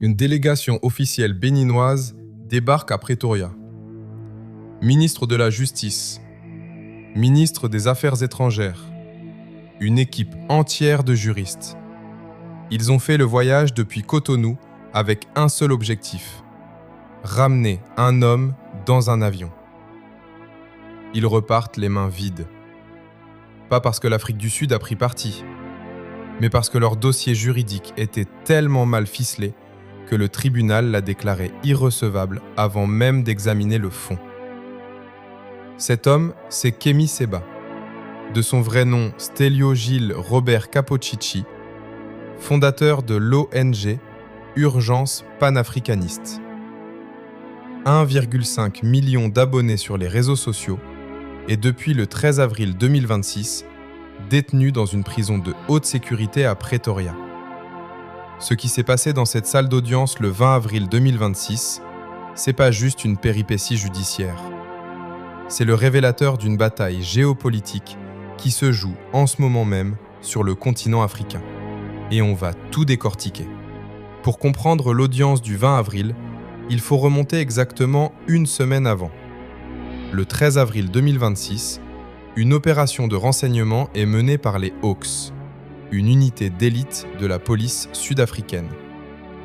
Une délégation officielle béninoise débarque à Pretoria. Ministre de la Justice, ministre des Affaires étrangères, une équipe entière de juristes. Ils ont fait le voyage depuis Cotonou avec un seul objectif: ramener un homme dans un avion. Ils repartent les mains vides. Pas parce que l'Afrique du Sud a pris parti, mais parce que leur dossier juridique était tellement mal ficelé que le tribunal l'a déclaré irrecevable avant même d'examiner le fond. Cet homme, c'est Kémy Séba, de son vrai nom Stélio Gilles Robert Capocicci, fondateur de l'ONG Urgence panafricaniste. 1,5 million d'abonnés sur les réseaux sociaux et depuis le 13 avril 2026, détenu dans une prison de haute sécurité à Pretoria. Ce qui s'est passé dans cette salle d'audience le 20 avril 2026, c'est pas juste une péripétie judiciaire. C'est le révélateur d'une bataille géopolitique qui se joue en ce moment même sur le continent africain. Et on va tout décortiquer. Pour comprendre l'audience du 20 avril, il faut remonter exactement une semaine avant. Le 13 avril 2026, une opération de renseignement est menée par les Hawks, une unité d'élite de la police sud-africaine,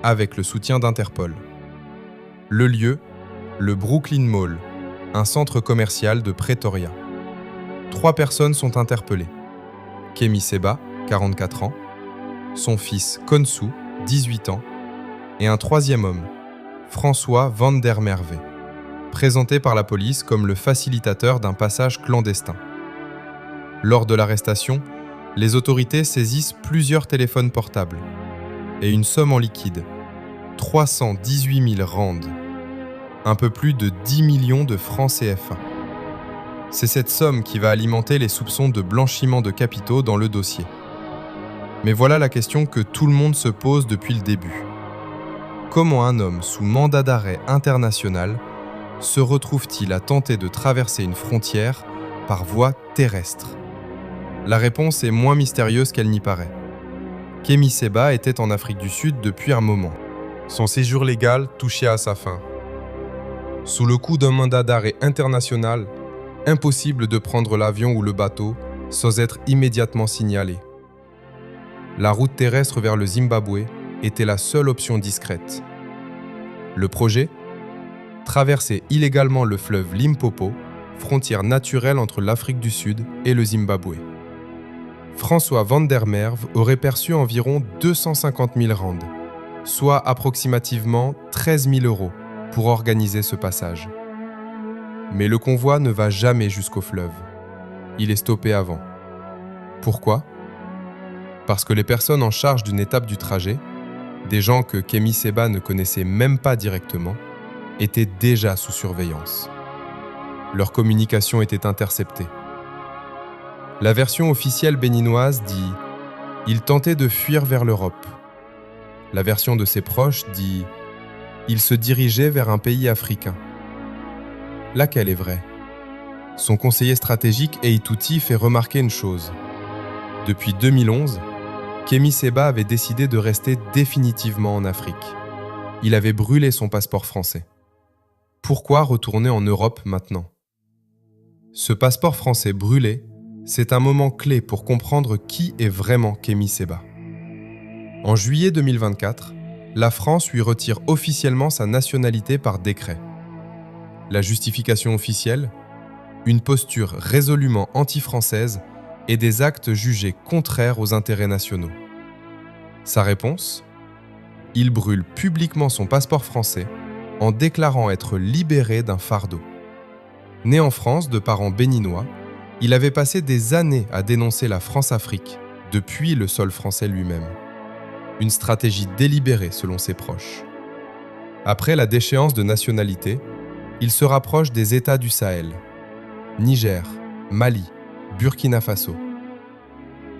avec le soutien d'Interpol. Le lieu, le Brooklyn Mall, un centre commercial de Pretoria. 3 personnes sont interpellées. Kémy Séba, 44 ans, son fils Konsu, 18 ans, et un troisième homme, François van der Merwe, présenté par la police comme le facilitateur d'un passage clandestin. Lors de l'arrestation, les autorités saisissent plusieurs téléphones portables et une somme en liquide, 318 000 rands, un peu plus de 10 millions de francs CFA. C'est cette somme qui va alimenter les soupçons de blanchiment de capitaux dans le dossier. Mais voilà la question que tout le monde se pose depuis le début. Comment un homme sous mandat d'arrêt international se retrouve-t-il à tenter de traverser une frontière par voie terrestre ? La réponse est moins mystérieuse qu'elle n'y paraît. Kémy Séba était en Afrique du Sud depuis un moment. Son séjour légal touchait à sa fin. Sous le coup d'un mandat d'arrêt international, impossible de prendre l'avion ou le bateau sans être immédiatement signalé. La route terrestre vers le Zimbabwe était la seule option discrète. Le projet ? Traverser illégalement le fleuve Limpopo, frontière naturelle entre l'Afrique du Sud et le Zimbabwe. François van der Merwe aurait perçu environ 250 000 rands, soit approximativement 13 000 € pour organiser ce passage. Mais le convoi ne va jamais jusqu'au fleuve. Il est stoppé avant. Pourquoi ? Parce que les personnes en charge d'une étape du trajet, des gens que Kémy Séba ne connaissait même pas directement, étaient déjà sous surveillance. Leur communication était interceptée. La version officielle béninoise dit « Il tentait de fuir vers l'Europe ». La version de ses proches dit « Il se dirigeait vers un pays africain ». Laquelle est vraie ? Son conseiller stratégique Eituti fait remarquer une chose. Depuis 2011, Kémy Séba avait décidé de rester définitivement en Afrique. Il avait brûlé son passeport français. Pourquoi retourner en Europe maintenant ? Ce passeport français brûlé, c'est un moment clé pour comprendre qui est vraiment Kémy Séba. En juillet 2024, la France lui retire officiellement sa nationalité par décret. La justification officielle ? Une posture résolument anti-française et des actes jugés contraires aux intérêts nationaux. Sa réponse ? Il brûle publiquement son passeport français en déclarant être libéré d'un fardeau. Né en France de parents béninois, il avait passé des années à dénoncer la France-Afrique depuis le sol français lui-même. Une stratégie délibérée selon ses proches. Après la déchéance de nationalité, il se rapproche des États du Sahel. Niger, Mali, Burkina Faso.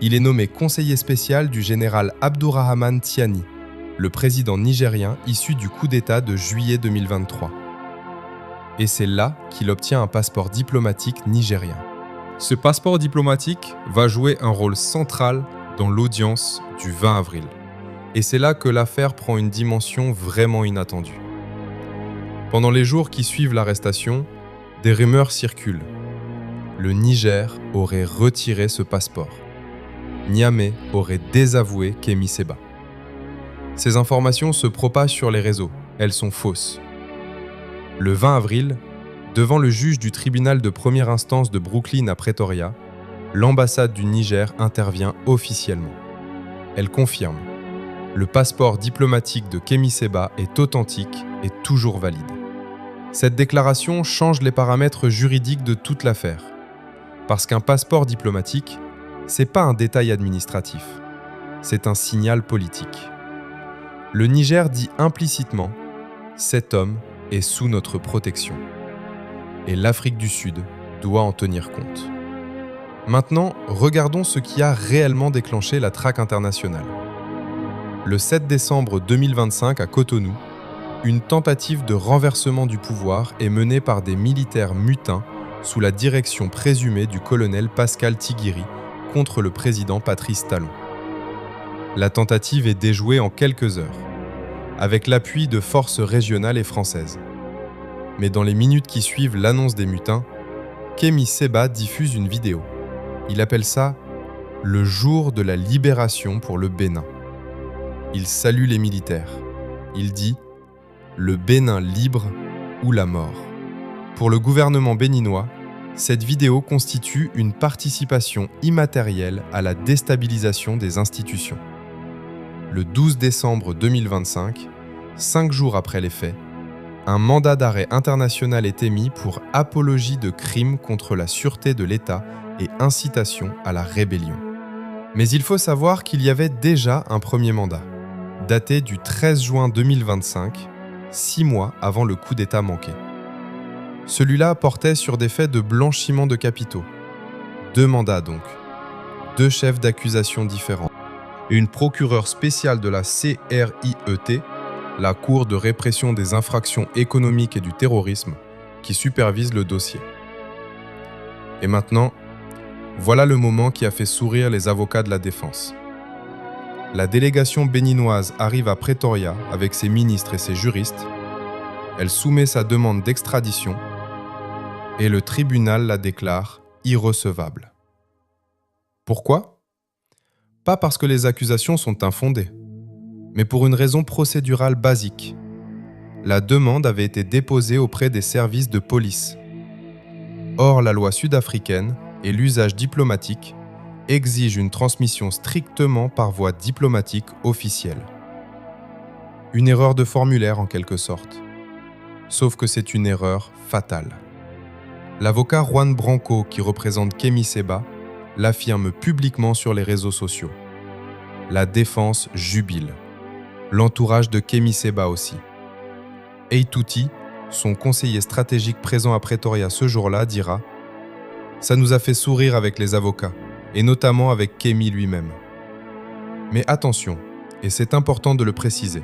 Il est nommé conseiller spécial du général Abdourahmane Tiani, le président nigérien issu du coup d'État de juillet 2023. Et c'est là qu'il obtient un passeport diplomatique nigérien. Ce passeport diplomatique va jouer un rôle central dans l'audience du 20 avril. Et c'est là que l'affaire prend une dimension vraiment inattendue. Pendant les jours qui suivent l'arrestation, des rumeurs circulent. Le Niger aurait retiré ce passeport. Niamey aurait désavoué Kémi Séba. Ces informations se propagent sur les réseaux. Elles sont fausses. Le 20 avril, devant le juge du tribunal de première instance de Brooklyn à Pretoria, l'ambassade du Niger intervient officiellement. Elle confirme. Le passeport diplomatique de Kémi Séba est authentique et toujours valide. Cette déclaration change les paramètres juridiques de toute l'affaire. Parce qu'un passeport diplomatique, c'est pas un détail administratif, c'est un signal politique. Le Niger dit implicitement « cet homme est sous notre protection ». Et l'Afrique du Sud doit en tenir compte. Maintenant, regardons ce qui a réellement déclenché la traque internationale. Le 7 décembre 2025 à Cotonou, une tentative de renversement du pouvoir est menée par des militaires mutins sous la direction présumée du colonel Pascal Tigiri contre le président Patrice Talon. La tentative est déjouée en quelques heures, avec l'appui de forces régionales et françaises. Mais dans les minutes qui suivent l'annonce des mutins, Kémi Séba diffuse une vidéo. Il appelle ça « le jour de la libération pour le Bénin ». Il salue les militaires. Il dit « le Bénin libre ou la mort ». Pour le gouvernement béninois, cette vidéo constitue une participation immatérielle à la déstabilisation des institutions. Le 12 décembre 2025, 5 jours après les faits, un mandat d'arrêt international est émis pour apologie de crimes contre la sûreté de l'État et incitation à la rébellion. Mais il faut savoir qu'il y avait déjà un premier mandat, daté du 13 juin 2025, 6 mois avant le coup d'État manqué. Celui-là portait sur des faits de blanchiment de capitaux. 2 mandats donc, 2 chefs d'accusation différents, et une procureure spéciale de la CRIET, la Cour de répression des infractions économiques et du terrorisme, qui supervise le dossier. Et maintenant, voilà le moment qui a fait sourire les avocats de la défense. La délégation béninoise arrive à Pretoria avec ses ministres et ses juristes. Elle soumet sa demande d'extradition et le tribunal la déclare irrecevable. Pourquoi ? Pas parce que les accusations sont infondées, mais pour une raison procédurale basique. La demande avait été déposée auprès des services de police. Or, la loi sud-africaine et l'usage diplomatique exigent une transmission strictement par voie diplomatique officielle. Une erreur de formulaire en quelque sorte. Sauf que c'est une erreur fatale. L'avocat Juan Branco, qui représente Kémi Séba, l'affirme publiquement sur les réseaux sociaux. La défense jubile. L'entourage de Kémi Séba aussi. Eituti, son conseiller stratégique présent à Pretoria ce jour-là, dira « Ça nous a fait sourire avec les avocats, et notamment avec Kémi lui-même. » Mais attention, et c'est important de le préciser,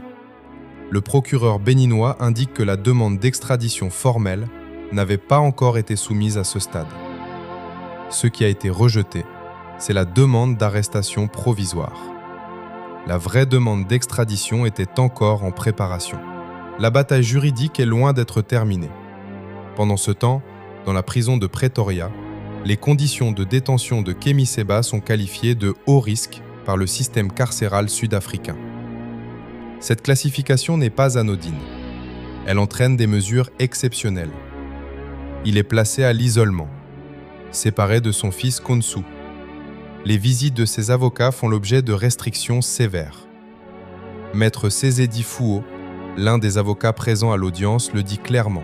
le procureur béninois indique que la demande d'extradition formelle n'avait pas encore été soumise à ce stade. Ce qui a été rejeté, c'est la demande d'arrestation provisoire. La vraie demande d'extradition était encore en préparation. La bataille juridique est loin d'être terminée. Pendant ce temps, dans la prison de Pretoria, les conditions de détention de Kémi Séba sont qualifiées de haut risque par le système carcéral sud-africain. Cette classification n'est pas anodine. Elle entraîne des mesures exceptionnelles. Il est placé à l'isolement, séparé de son fils Konsu. Les visites de ses avocats font l'objet de restrictions sévères. Maître Sezedi Fouo, l'un des avocats présents à l'audience, le dit clairement.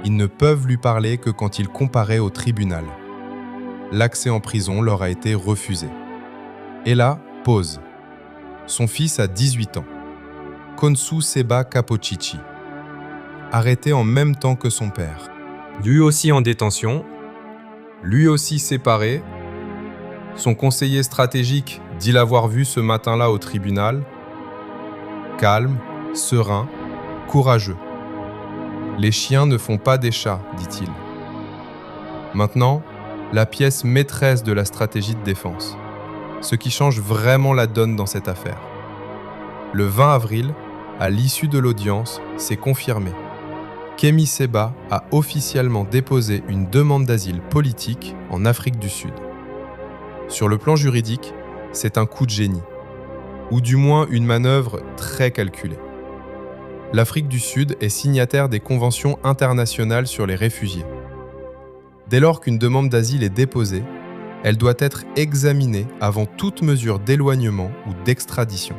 Ils ne peuvent lui parler que quand il comparaît au tribunal. L'accès en prison leur a été refusé. Et là, pause. Son fils a 18 ans. Konsu Séba Kapochichi. Arrêté en même temps que son père. Lui aussi en détention. Lui aussi séparé. Son conseiller stratégique dit l'avoir vu ce matin-là au tribunal. Calme, serein, courageux. Les chiens ne font pas des chats, dit-il. Maintenant, la pièce maîtresse de la stratégie de défense. Ce qui change vraiment la donne dans cette affaire. le 20 avril, à l'issue de l'audience, c'est confirmé. Kémy Séba a officiellement déposé une demande d'asile politique en Afrique du Sud. Sur le plan juridique, c'est un coup de génie, ou du moins une manœuvre très calculée. L'Afrique du Sud est signataire des conventions internationales sur les réfugiés. Dès lors qu'une demande d'asile est déposée, elle doit être examinée avant toute mesure d'éloignement ou d'extradition.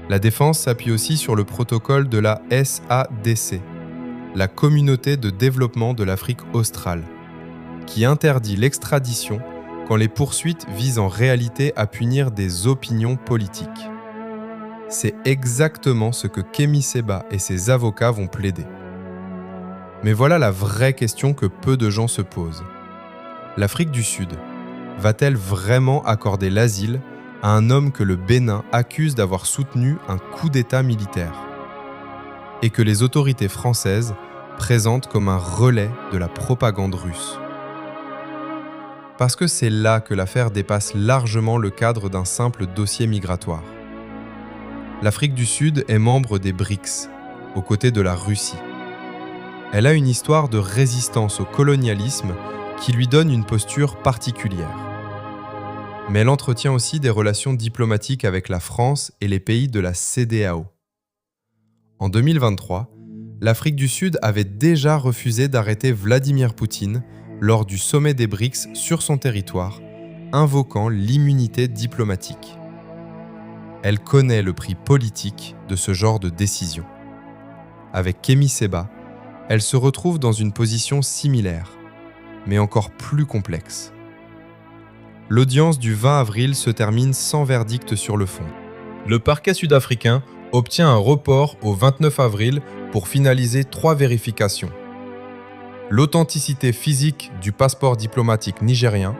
La défense s'appuie aussi sur le protocole de la SADC, la Communauté de développement de l'Afrique australe, qui interdit l'extradition quand les poursuites visent en réalité à punir des opinions politiques. C'est exactement ce que Kémy Séba et ses avocats vont plaider. Mais voilà la vraie question que peu de gens se posent. L'Afrique du Sud va-t-elle vraiment accorder l'asile à un homme que le Bénin accuse d'avoir soutenu un coup d'État militaire et que les autorités françaises présentent comme un relais de la propagande russe? Parce que c'est là que l'affaire dépasse largement le cadre d'un simple dossier migratoire. L'Afrique du Sud est membre des BRICS, aux côtés de la Russie. Elle a une histoire de résistance au colonialisme qui lui donne une posture particulière. Mais elle entretient aussi des relations diplomatiques avec la France et les pays de la CEDEAO. En 2023, l'Afrique du Sud avait déjà refusé d'arrêter Vladimir Poutine lors du sommet des BRICS sur son territoire, invoquant l'immunité diplomatique. Elle connaît le prix politique de ce genre de décision. Avec Kémy Séba, elle se retrouve dans une position similaire, mais encore plus complexe. L'audience du 20 avril se termine sans verdict sur le fond. Le parquet sud-africain obtient un report au 29 avril pour finaliser 3 vérifications. L'authenticité physique du passeport diplomatique nigérien,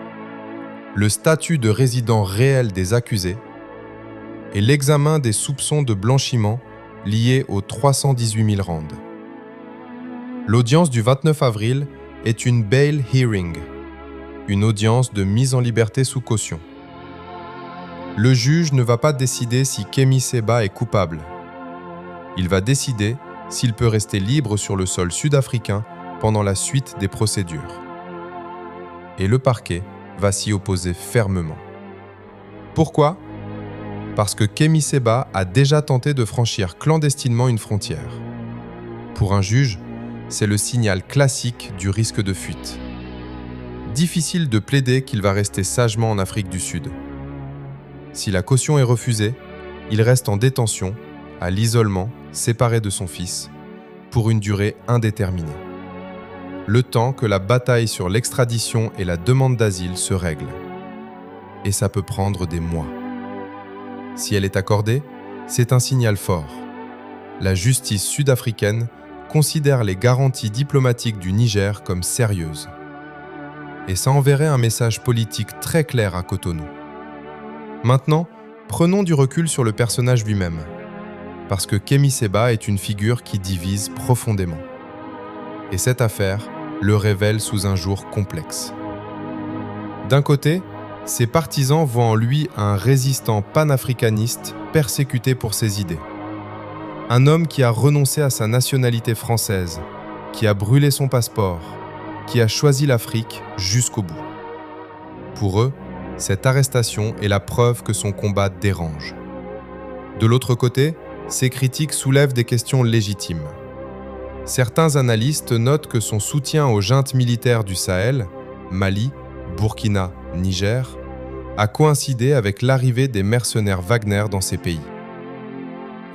le statut de résident réel des accusés et l'examen des soupçons de blanchiment liés aux 318 000 rands. L'audience du 29 avril est une bail hearing, une audience de mise en liberté sous caution. Le juge ne va pas décider si Kémy Séba est coupable. Il va décider s'il peut rester libre sur le sol sud-africain pendant la suite des procédures. Et le parquet va s'y opposer fermement. Pourquoi ? Parce que Kémy Séba a déjà tenté de franchir clandestinement une frontière. Pour un juge, c'est le signal classique du risque de fuite. Difficile de plaider qu'il va rester sagement en Afrique du Sud. Si la caution est refusée, il reste en détention, à l'isolement, séparé de son fils, pour une durée indéterminée. Le temps que la bataille sur l'extradition et la demande d'asile se règle. Et ça peut prendre des mois. Si elle est accordée, c'est un signal fort. La justice sud-africaine considère les garanties diplomatiques du Niger comme sérieuses. Et ça enverrait un message politique très clair à Cotonou. Maintenant, prenons du recul sur le personnage lui-même, parce que Kémy Séba est une figure qui divise profondément. Et cette affaire le révèle sous un jour complexe. D'un côté, ses partisans voient en lui un résistant panafricaniste persécuté pour ses idées. Un homme qui a renoncé à sa nationalité française, qui a brûlé son passeport, qui a choisi l'Afrique jusqu'au bout. Pour eux, cette arrestation est la preuve que son combat dérange. De l'autre côté, ces critiques soulèvent des questions légitimes. Certains analystes notent que son soutien aux juntes militaires du Sahel, Mali, Burkina, Niger, a coïncidé avec l'arrivée des mercenaires Wagner dans ces pays.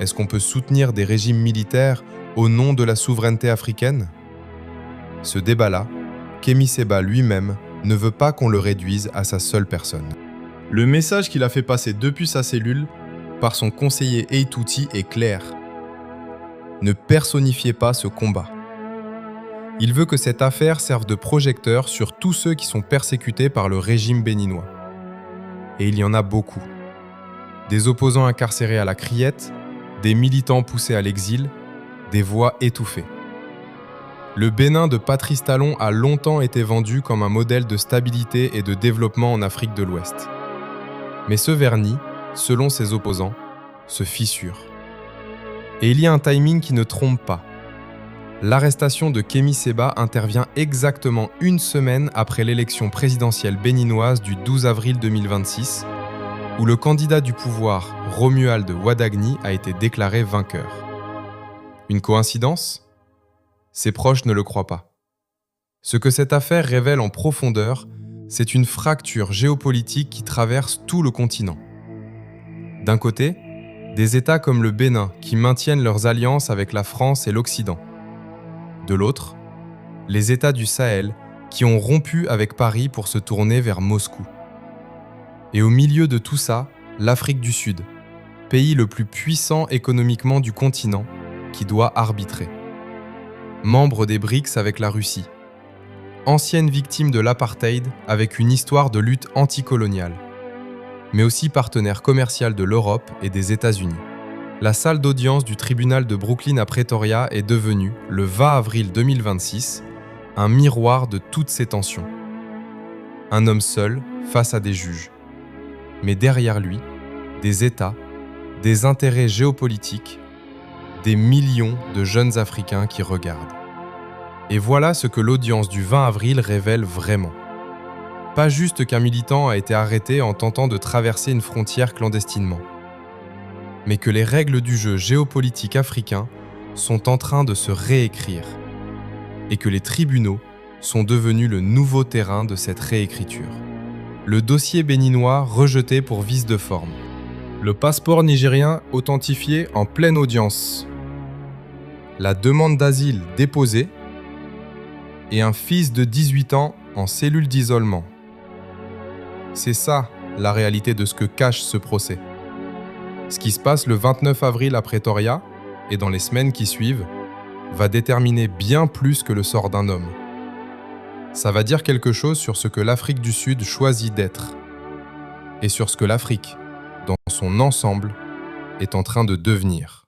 Est-ce qu'on peut soutenir des régimes militaires au nom de la souveraineté africaine ? Ce débat-là, Kémy Séba lui-même ne veut pas qu'on le réduise à sa seule personne. Le message qu'il a fait passer depuis sa cellule, par son conseiller Eïtouti, est clair. Ne personnifiez pas ce combat. Il veut que cette affaire serve de projecteur sur tous ceux qui sont persécutés par le régime béninois. Et il y en a beaucoup. Des opposants incarcérés à la criette, des militants poussés à l'exil, des voix étouffées. Le Bénin de Patrice Talon a longtemps été vendu comme un modèle de stabilité et de développement en Afrique de l'Ouest. Mais ce vernis, selon ses opposants, se fissure. Et il y a un timing qui ne trompe pas. L'arrestation de Kémi Séba intervient exactement une semaine après l'élection présidentielle béninoise du 12 avril 2026, où le candidat du pouvoir, Romuald Wadagni, a été déclaré vainqueur. Une coïncidence ? Ses proches ne le croient pas. Ce que cette affaire révèle en profondeur, c'est une fracture géopolitique qui traverse tout le continent. D'un côté, des États comme le Bénin qui maintiennent leurs alliances avec la France et l'Occident. De l'autre, les États du Sahel qui ont rompu avec Paris pour se tourner vers Moscou. Et au milieu de tout ça, l'Afrique du Sud, pays le plus puissant économiquement du continent, qui doit arbitrer. Membre des BRICS avec la Russie. Ancienne victime de l'apartheid avec une histoire de lutte anticoloniale. Mais aussi partenaire commercial de l'Europe et des États-Unis. La salle d'audience du tribunal de Brooklyn à Pretoria est devenue, le 20 avril 2026, un miroir de toutes ces tensions. Un homme seul face à des juges. Mais derrière lui, des États, des intérêts géopolitiques, des millions de jeunes Africains qui regardent. Et voilà ce que l'audience du 20 avril révèle vraiment. Pas juste qu'un militant a été arrêté en tentant de traverser une frontière clandestinement, mais que les règles du jeu géopolitique africain sont en train de se réécrire, et que les tribunaux sont devenus le nouveau terrain de cette réécriture. Le dossier béninois rejeté pour vice de forme. Le passeport nigérien authentifié en pleine audience. La demande d'asile déposée et un fils de 18 ans en cellule d'isolement. C'est ça, la réalité de ce que cache ce procès. Ce qui se passe le 29 avril à Pretoria, et dans les semaines qui suivent, va déterminer bien plus que le sort d'un homme. Ça va dire quelque chose sur ce que l'Afrique du Sud choisit d'être, et sur ce que l'Afrique, dans son ensemble, est en train de devenir.